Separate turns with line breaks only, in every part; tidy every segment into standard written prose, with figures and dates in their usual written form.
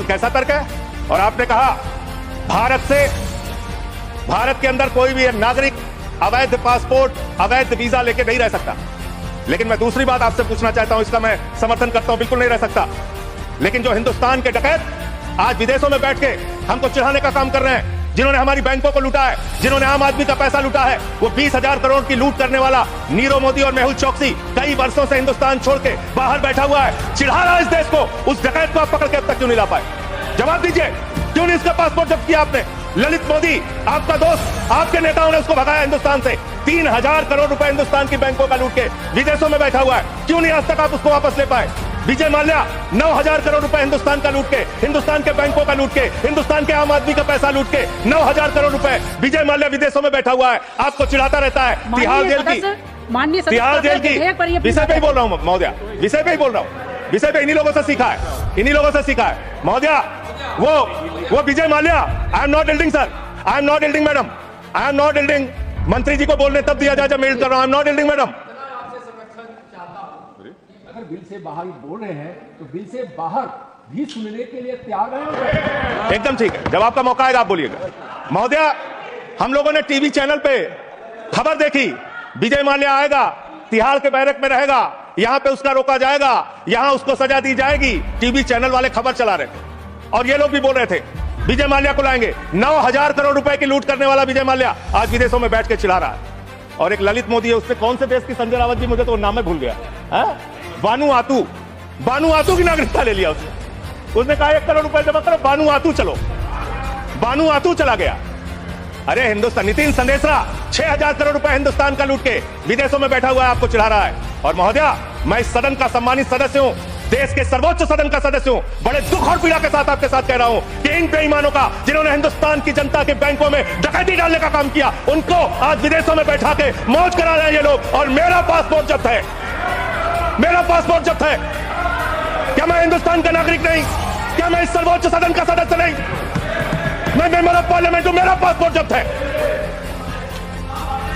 कैसा तर्क है? और आपने कहा भारत के अंदर कोई भी नागरिक अवैध पासपोर्ट, अवैध वीजा लेके नहीं रह सकता। लेकिन मैं दूसरी बात आपसे पूछना चाहता हूं, इसका मैं समर्थन करता हूं, बिल्कुल नहीं रह सकता। लेकिन जो हिंदुस्तान के डकैत आज विदेशों में बैठ के हमको चिढ़ाने का काम कर रहे हैं, जिन्होंने हमारी बैंकों को लूटा है, जिन्होंने आम आदमी का पैसा लूटा है, वो 20,000 करोड़ की लूट करने वाला नीरव मोदी और मेहुल चौकसी कई वर्षों से हिंदुस्तान छोड़ के बाहर बैठा हुआ है, चिढ़ा रहा है इस देश को। उस डकैत को आप पकड़ के अब तक क्यों नहीं ला पाए? जवाब दीजिए, क्यों नहीं इसका पासपोर्ट जब्त किया आपने? ललित मोदी आपका दोस्त, आपके नेताओं ने उसको भगाया हिंदुस्तान से। 3,000 करोड़ रुपए हिंदुस्तान की बैंकों का लूट के विदेशों में बैठा हुआ है, क्यों नहीं आज तक आप उसको वापस ले पाए? विजय माल्या 9,000 करोड़ रुपए हिंदुस्तान का लूट के, हिंदुस्तान के बैंकों का लूट के, हिंदुस्तान के आम आदमी का पैसा लूट के 9,000 करोड़ रुपए विजय माल्या विदेशों में बैठा हुआ है, आपको चिढ़ाता रहता है। तिहाड़ जेल की विषय पे ही बोल रहा हूं महोदया, विषय पे ही बोल रहा हूं, विषय पे इन्हीं लोगों से सीखा है, इन्हीं लोगों से सीखा है महोदया। वो Vijay Mallya, I am not yielding sir, I am not yielding madam, I am not yielding. मंत्री जी को बोलने तब दिया जाए जब मैं यील्ड कर रहा हूं। आई एम नॉट यील्डिंग मैडम।
अगर बिल से बाहर बोल रहे हैं तो बिल से बाहर भी सुनने के लिए तैयार हैं।
एकदम ठीक है, जब आपका मौका आएगा आप बोलिएगा। महोदया, हम लोगों ने टीवी चैनल पे खबर देखी, विजय माल्या आएगा, तिहाड़ के बैरक में रहेगा, यहां पे उसका रोका जाएगा, यहां उसको सजा दी जाएगी। टीवी चैनल वाले खबर चला रहे थे और ये लोग भी बोल रहे थे विजय माल्या को लाएंगे। 9,000 करोड़ रुपए की लूट करने वाला विजय माल्या आज विदेशों में बैठ के चिढ़ा रहा है। और एक ललित मोदी है, उसने कौन से देश की, संजय रावत जी, मुझे तो नाम में भूल गया है, बानुआतू की नागरिकता ले लिया उसने कहा 1 करोड़ रुपए जमा करो, बानुआतू चलो, बानुआतू चला गया। अरे हिंदुस्तान, नितिन संदेशरा 6,000 करोड़ रुपए हिंदुस्तान का लूट के विदेशों में बैठा हुआ है, आपको चिढ़ा रहा है। और महोदया, मैं इस सदन का सम्मानित सदस्य हूं, देश के सर्वोच्च सदन का सदस्य हूं, बड़े दुख और पीड़ा के साथ आपके साथ कह रहा हूं कि इन बेईमानों का, जिन्होंने हिंदुस्तान की जनता के बैंकों में डकैती डालने का काम किया, उनको आज विदेशों में बैठा के मौज करा रहे हैं ये लोग। और मेरा पासपोर्ट जब्त है, मेरा पासपोर्ट जब्त है। क्या मैं हिंदुस्तान का नागरिक नहीं? क्या मैं इस सर्वोच्च सदन का सदस्य नहीं? मैं मेंबर ऑफ पार्लियामेंट हूं, मेरा पासपोर्ट जब्त है।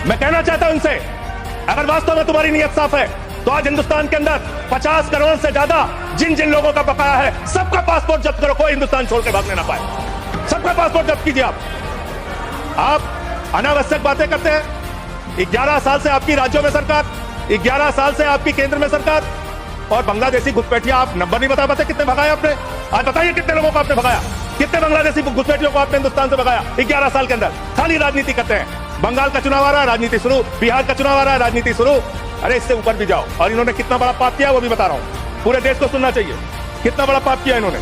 मैं कहना चाहता हूं इनसे, अगर वास्तव में तुम्हारी नीयत साफ है तो आज हिंदुस्तान के अंदर 50 करोड़ से ज्यादा जिन जिन लोगों का बकाया है, सबका पासपोर्ट जब्त करो, कोई हिंदुस्तान छोड़ के भागने ना पाए। सबका पासपोर्ट जब्त कीजिए। आप अनावश्यक बातें करते हैं। 11 साल से आपकी राज्यों में सरकार, 11 साल से आपकी केंद्र में सरकार, और बांग्लादेशी घुसपैठिया आप नंबर नहीं बता पाते कितने भगाए आपने। आज बताइए कितने लोगों को आपने भगाया, कितने बांग्लादेशी घुसपैठियों को आपने हिंदुस्तान से भगाया 11 साल के अंदर। खाली राजनीति करते हैं। बंगाल का चुनाव आ रहा है, राजनीति शुरू, बिहार का चुनाव आ रहा है, राजनीति शुरू। अरे इससे ऊपर भी जाओ। और इन्होंने कितना बड़ा पाप किया वो भी बता रहा हूं, पूरे देश को सुनना चाहिए कितना बड़ा पाप किया इन्होंने।